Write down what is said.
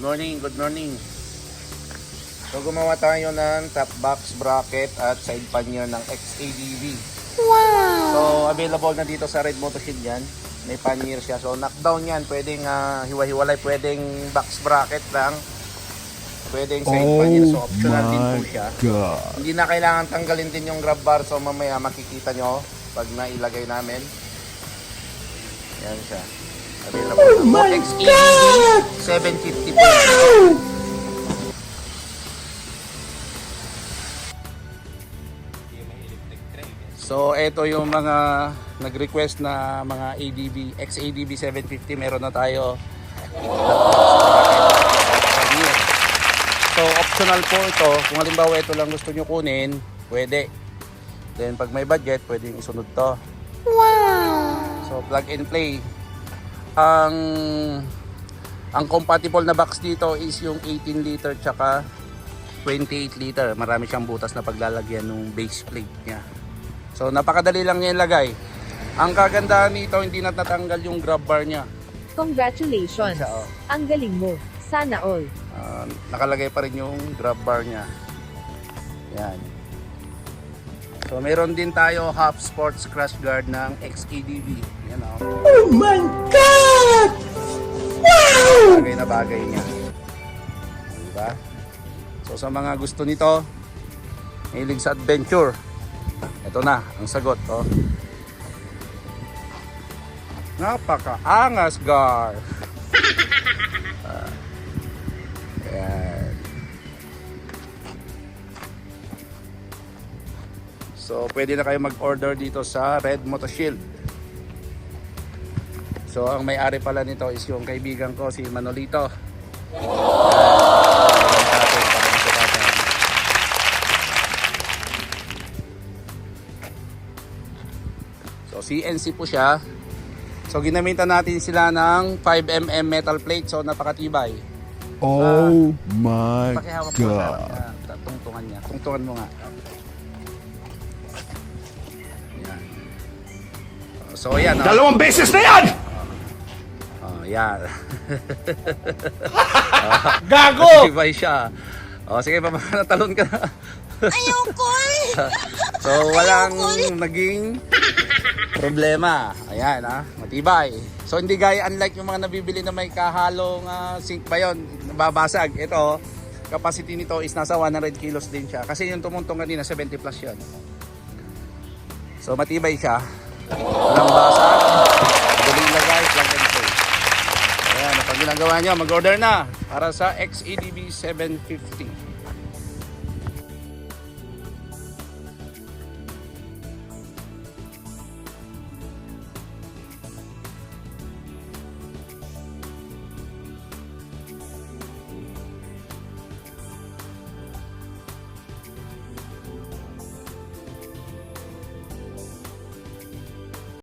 Good morning. So gumawa tayo ng top box bracket at side pannier ng XADV. Wow! So available na dito sa Red Moto Shield yan. May pannier siya. So knockdown yan. Pwedeng hiwa-hiwalay. Pwedeng box bracket lang. Pwedeng side pannier. So optional din po siya. Hindi na kailangan tanggalin din yung grab bar. So mamaya makikita nyo pag nailagay namin. Yan siya. Available na po. XADV 750 po. So ito yung mga nag-request na mga XADV 750. Meron na tayo. So optional po ito. Kung halimbawa ito lang gusto nyo kunin, pwede. Then pag may budget, pwedeng isunod to. Wow! So plug and play. Ang compatible na box dito is yung 18 liter tsaka 28 liter. Marami siyang butas na paglalagyan ng base plate niya. So napakadali lang niya ilagay. Ang kagandahan nito, hindi natatanggal yung grab bar niya. Congratulations! Siya, oh. Ang galing mo. Sana all. Nakalagay pa rin yung grab bar niya. Yan. So meron din tayo half sports crash guard ng XADV. Yan, oh. Oh my God! Wow! Bagay na bagay niya. Diba? So sa mga gusto nito, hilig sa adventure, ito na ang sagot. Oh. Napaka-angas, Gar. Ayan. So pwede na kayo mag-order dito sa Red Moto Shield. So ang may-ari pala nito is yung kaibigan ko, si Manolito. So CNC po siya. So ginamitan natin sila ng 5mm metal plate. So napakatibay. Oh my Pakihawak mo God! sa tungtungan niya. Tungtungan mo nga. Yan. So yan. Dalawang beses na yan! Yan. Gago! Tibay siya. Sige, natalon ka na. Ayoko eh. So walang naging problema. Ayan, matibay. So hindi gaya, unlike yung mga nabibili na may kahalong zinc ba yun, nababasag. Ito, capacity nito is nasa 100 kilos din siya. Kasi yung tumuntong kanina 70 plus yun. So matibay siya. Walang basag. Galing lagay, plug and play. Ayan, pag ginagawa nyo, mag-order na para sa XADV 750.